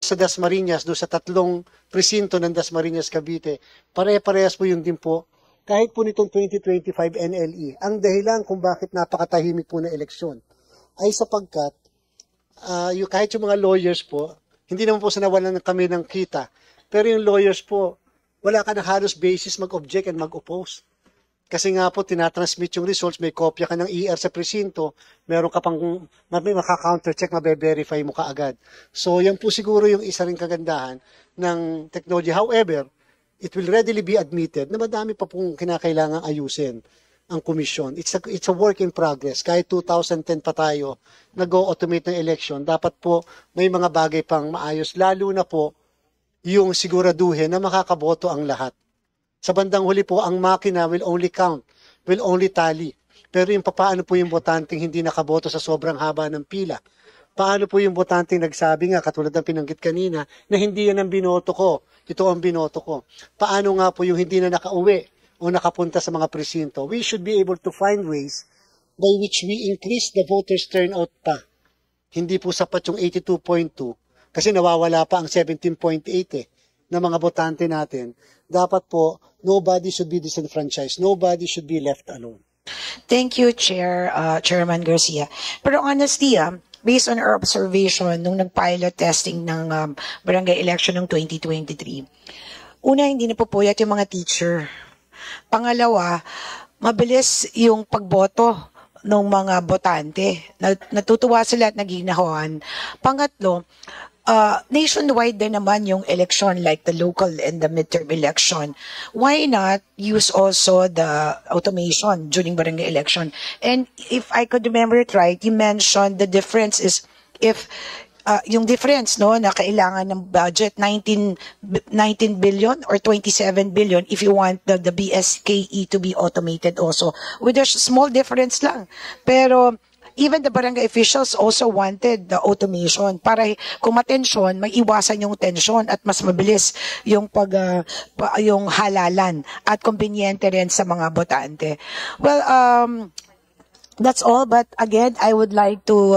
sa Dasmariñas, doon sa tatlong presinto ng Dasmariñas, Cavite, pare-parehas po yun din po, kahit po nitong 2025 NLE. Ang dahilan kung bakit napakatahimik po na eleksyon ay sapagkat kahit yung mga lawyers po, hindi naman po sa nawalan kami ng kita, pero yung lawyers po, wala ka na halos basis mag-object and mag-oppose. Kasi nga po, tinatransmit yung results, may kopya ka ng ER sa presinto, meron ka pang, may maka-counter-check, mabe-verify mo kaagad. So, yan po siguro yung isa ring kagandahan ng technology. However, it will readily be admitted na madami pa pong kinakailangang ayusin ang komisyon. It's a work in progress. Kahit 2010 pa tayo nag-automate ng election, dapat po may mga bagay pang maayos, lalo na po yung siguraduhin na makakaboto ang lahat. Sa bandang huli po, ang makina will only count, will only tally. Pero yung paano po yung botanteng hindi nakaboto sa sobrang haba ng pila? Paano po yung botanteng nagsabi nga, katulad ng pinanggit kanina, na hindi yan ang binoto ko, ito ang binoto ko? Paano nga po yung hindi na nakauwi o nakapunta sa mga presinto? We should be able to find ways by which we increase the voters turnout pa. Hindi po sapat yung 82.2 kasi nawawala pa ang 17.8 ng mga botante natin. Dapat po, nobody should be disenfranchised. Nobody should be left alone. Thank you, Chairman Garcia. Pero honestly, based on our observation nung nag-pilot testing ng barangay election ng 2023, una, hindi napupuyat yung mga teacher. Pangalawa, mabilis yung pagboto ng mga botante. Natutuwa sila at nagiginahuan. Pangatlo, nationwide din naman yung election, like the local and the midterm election. Why not use also the automation during barangay election? And if I could remember it right, you mentioned the difference is if yung difference no na kailangan ng budget 19 billion or 27 billion if you want the BSKE to be automated also. With a small difference lang. Pero even the barangay officials also wanted the automation para kung matensyon, maiwasan yung tensyon at mas mabilis yung yung halalan at konbinyente rin sa mga botante. Well, that's all. But again, I would like to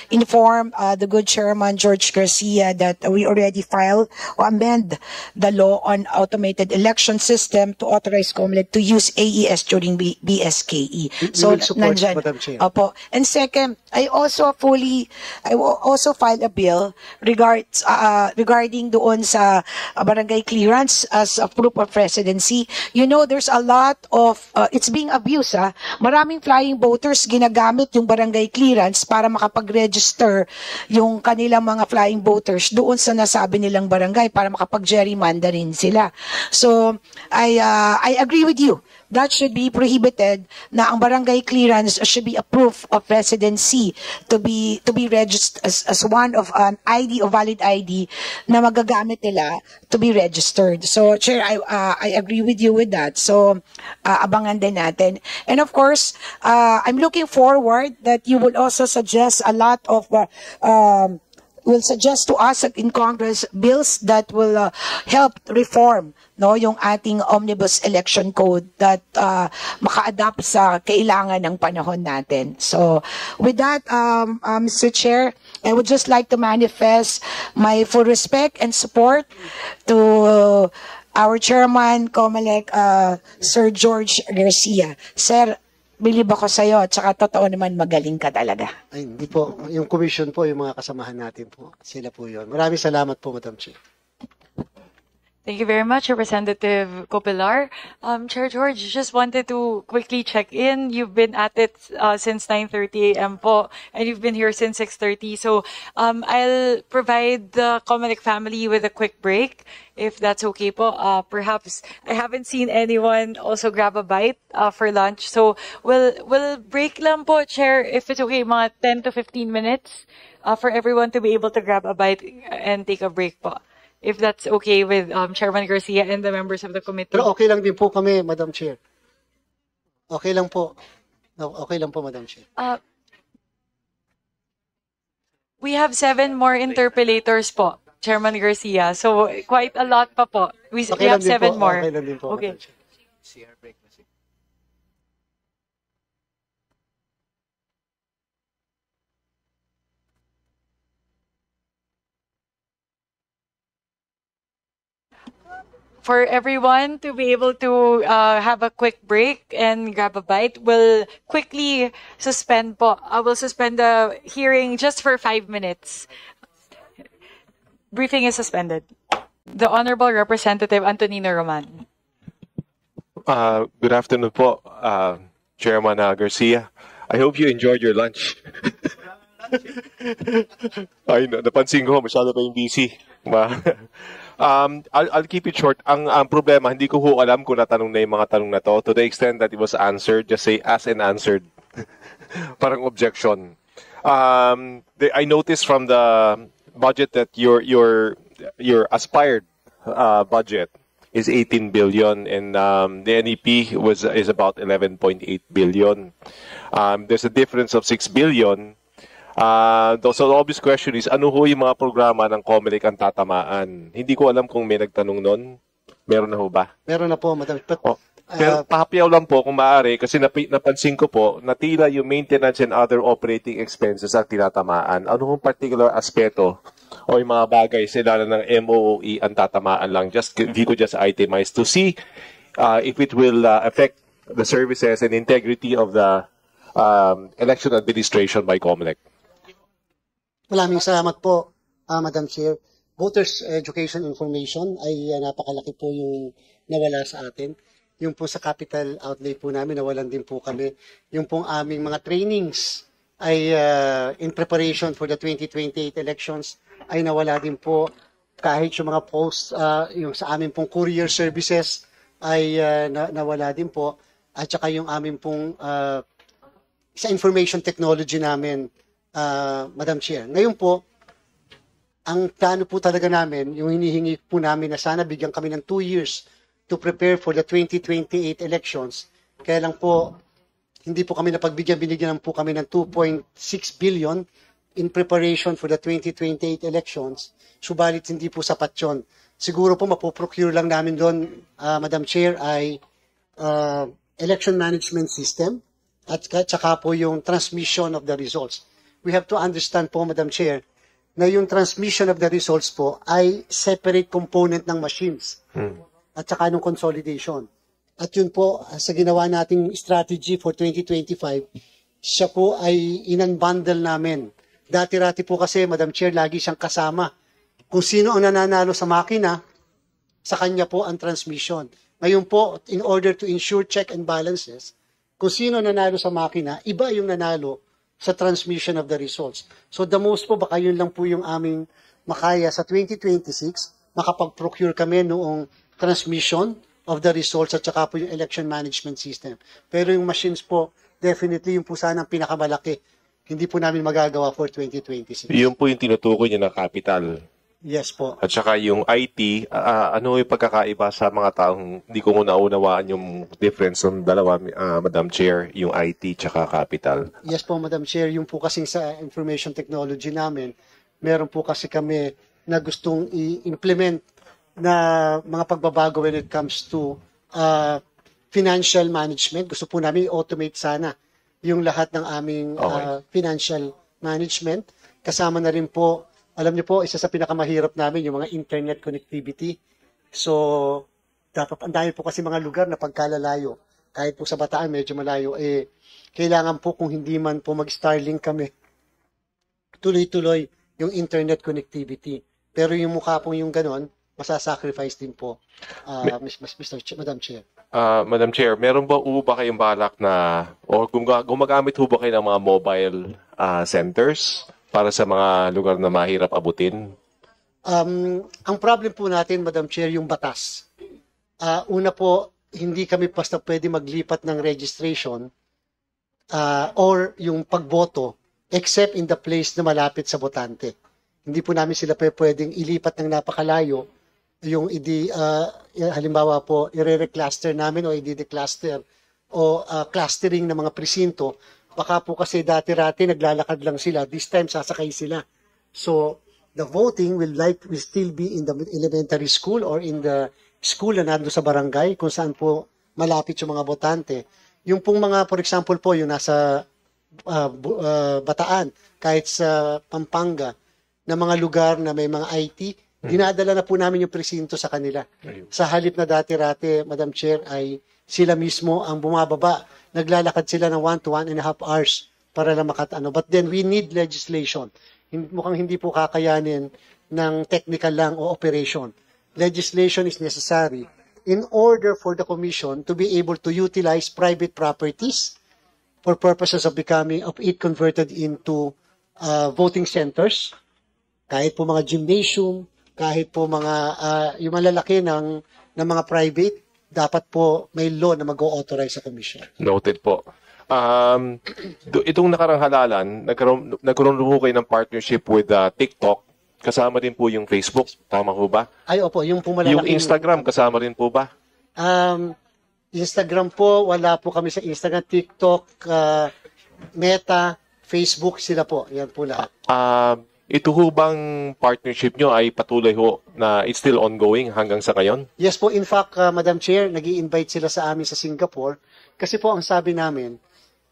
inform the good Chairman George Garcia that we already filed or amend the law on automated election system to authorize COMELEC to use AES during BSKE. So, nandyan. Opo. And second, I also filed a bill regarding doon sa barangay clearance as a proof of residency. You know, there's a lot of, it's being abused. Maraming flying voters ginagamit yung barangay clearance para makapag-register yung kanilang mga flying voters doon sa nasabi nilang barangay para makapag-gerrymander rin sila. So, I agree with you. That should be prohibited na ang barangay clearance should be a proof of residency to be registered as one of an ID or valid ID na magagamit nila to be registered. So, Chair, I agree with you with that. So, abangan din natin. And of course, I'm looking forward that you will also suggest a lot of will suggest to us in Congress bills that will help reform yung ating omnibus election code that maka-adapt sa kailangan ng panahon natin. So with that, Mr. Chair, I would just like to manifest my full respect and support to our Chairman COMELEC, Sir George Garcia. Sir, bilib ako sa'yo at saka totoo naman magaling ka talaga. Ay, hindi po. Yung commission po, yung mga kasamahan natin po. Sila po yun. Maraming salamat po, Madam Chair. Thank you very much, Representative Copilar. Chair George, just wanted to quickly check in. You've been at it since 9:30 a.m. po, and you've been here since 6:30. So I'll provide the COMELEC family with a quick break, if that's okay po. Perhaps I haven't seen anyone also grab a bite for lunch. So we'll break lang po, Chair, if it's okay, mga 10 to 15 minutes for everyone to be able to grab a bite and take a break po. If that's okay with Chairman Garcia and the members of the committee. Pero okay lang din po kami, Madam Chair. Okay lang po. Okay lang po, Madam Chair. We have 7 more interpellators po, Chairman Garcia. So quite a lot pa po. We have 7 more. Okay lang din po, okay. Madam Chair. for everyone to be able to have a quick break and grab a bite, we'll quickly suspend po. I will suspend the hearing just for 5 minutes. Briefing is suspended. The Honorable Representative Antonino Roman. Good afternoon po, Chairman Garcia. I hope you enjoyed your lunch. Ay, napansin ko, masyado pa yung busy. I'll keep it short. Ang problema, hindi ko ho alam kung natanong na yung mga tanong na to. To the extent that it was answered, just say as and answered. Parang objection. I noticed from the budget that your aspired budget is 18 billion and the NEP is about 11.8 billion. There's a difference of 6 billion. So the obvious question is, ano ho yung mga programa ng COMELEC ang tatamaan? Hindi ko alam kung may nagtanong nun. Meron na ho ba? Meron na po, Madam. But, pero pahapiyaw lang po kung maaari kasi napansin ko po na tila yung maintenance and other operating expenses ang tinatamaan. Ano hong particular aspeto o yung mga bagay sila ng MOOE ang tatamaan lang? Hindi ko just itemize to see if it will affect the services and integrity of the election administration by COMELEC. Maraming salamat po, Madam Chair. Voters Education Information ay napakalaki po yung nawala sa atin. Yung po sa capital outlay po namin, nawalan din po kami. Yung pong aming mga trainings ay in preparation for the 2028 elections ay nawala din po. Kahit yung mga posts, yung sa amin pong courier services ay nawala din po. At saka yung amin pong sa information technology namin, Madam Chair. Ngayon po, ang plano po talaga namin, yung hinihingi po namin na sana bigyan kami ng 2 years to prepare for the 2028 elections. Kaya lang po, hindi po kami napagbigyan, binigyan po kami ng 2.6 billion in preparation for the 2028 elections. Subalit hindi po sapat yun. Siguro po mapoprocure lang namin doon, Madam Chair, ay election management system at saka po yung transmission of the results. We have to understand po, Madam Chair, na yung transmission of the results po ay separate component ng machines. At saka nung consolidation. At yun po, sa ginawa nating strategy for 2025, siya po ay in-unbundle namin. Dati-rati po kasi, Madam Chair, lagi siyang kasama. Kung sino ang nananalo sa makina, sa kanya po ang transmission. Ngayon po, in order to ensure check and balances, kung sino nanalo sa makina, iba yung nanalo sa transmission of the results. So the most po, baka yun lang po yung aming makaya sa 2026, makapag-procure kami noong transmission of the results at saka po yung election management system. Pero yung machines po, definitely yung po sana ang pinakamalaki. Hindi po namin magagawa for 2026. Yun po yung tinutukoy niya na capital. Yes po. At saka yung IT, ano yung pagkakaiba sa mga taong hindi ko naunawaan yung difference ng dalawa, Madam Chair, yung IT tsaka capital. Yes po, Madam Chair. Yung po kasing sa information technology namin, meron po kasi kami na gustong i-implement na mga pagbabago when it comes to financial management. Gusto po namin i-automate sana yung lahat ng aming financial management. Kasama na rin po, alam niyo po, isa sa pinakamahirap namin yung mga internet connectivity. So, dapat ang dahil po kasi mga lugar na pagkalalayo, kahit po sa Bataan medyo malayo, kailangan po kung hindi man po mag-Starlink kami, tuloy-tuloy yung internet connectivity. Pero yung mukha po yung ganon, masasacrifice din po, Madam Chair. Madam Chair, meron ba kayong balak na, o gumagamit ba kayo ng mga mobile centers para sa mga lugar na mahirap abutin? Ang problem po natin, Madam Chair, yung batas. Una po, hindi kami basta pwede maglipat ng registration or yung pagboto except in the place na malapit sa botante. Hindi po namin sila pwedeng ilipat ng napakalayo yung halimbawa po, i-recluster namin o i-decluster o clustering ng mga presinto. Baka po kasi dati-rati naglalakad lang sila, this time sasakay sila. So, the voting will still be in the elementary school or in the school na nando sa barangay kung saan po malapit yung mga botante. Yung pong mga, for example po, yung nasa Bataan, kahit sa Pampanga, na mga lugar na may mga IT, Dinadala na po namin yung presinto sa kanila. Sa halip na dati-rati, Madam Chair, ay sila mismo ang bumababa. Naglalakad sila ng 1 to 1.5 hours para lang makatano. But then we need legislation. Mukhang hindi po kakayanin ng technical lang o operation. Legislation is necessary in order for the Commission to be able to utilize private properties for purposes of it converted into voting centers, kahit po mga gymnasium, kahit po mga yung malalaki ng mga private, dapat po may law na mag-authorize sa Commission. Noted po. Itong nakarang halalan, nagkaroon po kayo ng partnership with TikTok. Kasama din po yung Facebook. Tama po ba? Ay, opo. Yung po malalaki. Yung Instagram, kasama rin po ba? Instagram po, wala po kami sa Instagram. TikTok, Meta, Facebook, sila po. Yan po lahat. Ito ho bang partnership nyo ay patuloy ho na it's still ongoing hanggang sa ngayon? Yes po. In fact, Madam Chair, nag-i-invite sila sa amin sa Singapore. Kasi po ang sabi namin,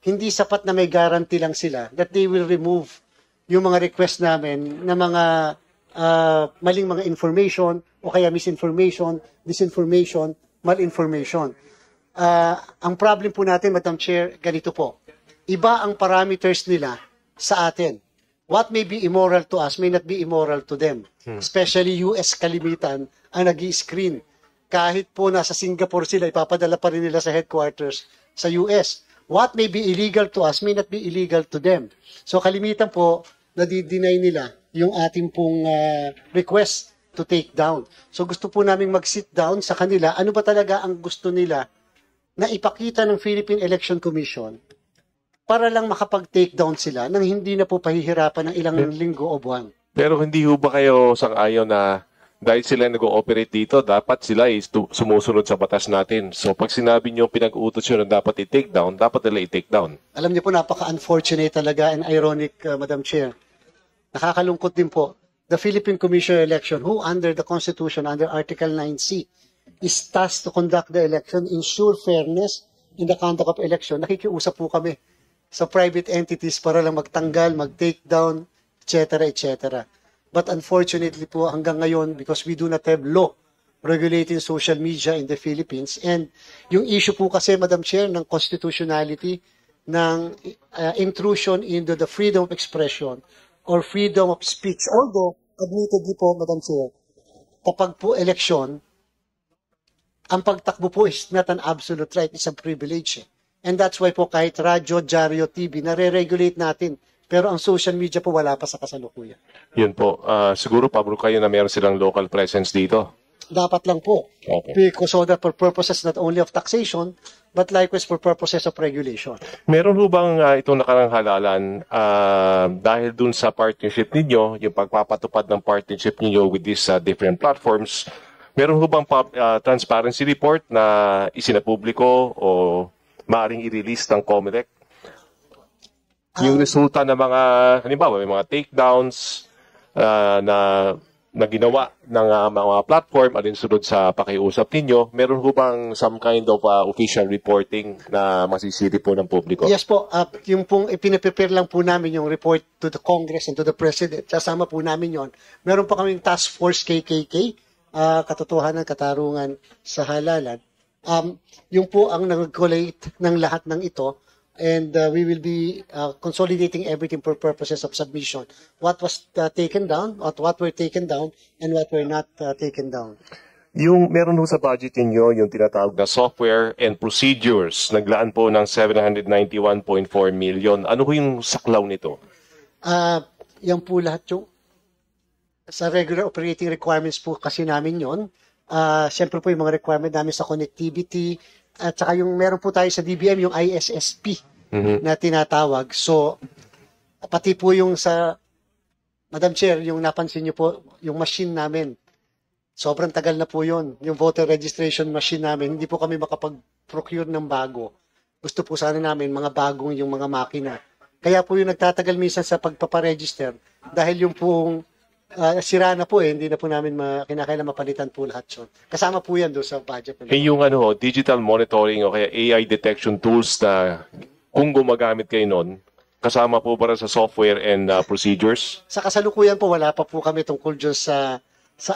hindi sapat na may guarantee lang sila that they will remove yung mga request namin na mga maling mga information o kaya misinformation, disinformation, malinformation. Ang problem po natin, Madam Chair, ganito po. Iba ang parameters nila sa atin. What may be immoral to us may not be immoral to them. Especially US kalimitan ang nag-i-screen. Kahit po nasa Singapore sila, ipapadala pa rin nila sa headquarters sa US. What may be illegal to us may not be illegal to them. So kalimitan po, nadi-deny nila yung ating pong request to take down. So gusto po namin mag-sit down sa kanila. Ano ba talaga ang gusto nila na ipakita ng Philippine Election Commission para lang makapag-take down sila nang hindi na po pahihirapan ng ilang linggo o buwan. Pero hindi ho ba kayo sang-ayon na dahil sila nag-ooperate dito, dapat sila sumusunod sa batas natin. So pag sinabi nyo pinag-uutos nyo na dapat i-take down, dapat nila i-take down. Alam niyo po, napaka-unfortunate talaga and ironic, Madam Chair. Nakakalungkot din po. The Philippine Commission Election, who under the Constitution, under Article 9C, is tasked to conduct the election, ensure fairness in the conduct of election. Nakikiusap po kami sa private entities para lang magtanggal, mag-take down, etc., etc. But unfortunately po, hanggang ngayon, because we do not have law regulating social media in the Philippines, and yung issue po kasi, Madam Chair, ng constitutionality, ng intrusion into the freedom of expression or freedom of speech, although, admittedly po, Madam Chair, kapag po election, ang pagtakbo po is not an absolute right, it's a privilege. And that's why po kahit radyo, dyaryo, TV, nare-regulate natin. Pero ang social media po wala pa sa kasalukuyan. Yun po. Siguro, pabro kayo na meron silang local presence dito. Dapat lang po. Okay. Because so that for purposes not only of taxation, but likewise for purposes of regulation. Meron ho bang itong nakarang halalan dahil dun sa partnership ninyo, yung pagpapatupad ng partnership ninyo with these different platforms, meron ho bang transparency report na isinapubliko o maaaring i-release ng COMELEC? Yung resulta ng mga, halimbawa, may mga takedowns na ginawa ng mga platform alinsunod sa pakiusap ninyo, meron ho bang some kind of official reporting na masisiri po ng publiko? Yes po. Yung pong ipinaprepare lang po namin yung report to the Congress and to the President. Sasama po namin yon. Meron pa kaming Task Force KKK, Katotohanan, Katarungan sa Halalan. Yung po ang nag-collate ng lahat ng ito, and we will be consolidating everything for purposes of submission. What was taken down, what were taken down, and what were not taken down. Yung meron ho sa budget ninyo, yung tinatawag na software and procedures, naglaan po ng 791.4 million. Ano ho yung saklaw nito? Yan po lahat yung sa regular operating requirements po kasi namin yon. Siyempre po yung mga requirement namin sa connectivity, at saka yung meron po tayo sa DBM, yung ISSP na tinatawag. So, pati po yung sa, Madam Chair, yung napansin niyo po, yung machine namin, sobrang tagal na po yun. Yung voter registration machine namin, hindi po kami makapag-procure ng bago. Gusto po sana namin mga bagong yung mga makina. Kaya po yung nagtatagal minsan sa pagpaparegister, dahil yung pong sira na po hindi na po namin kinakailangan mapalitan po lahat yun. Kasama po yan doon sa budget. Yung digital monitoring o kaya AI detection tools na kung gumagamit kayo nun, kasama po para sa software and procedures? Sa kasalukuyan po, wala pa po kami tungkol dyan sa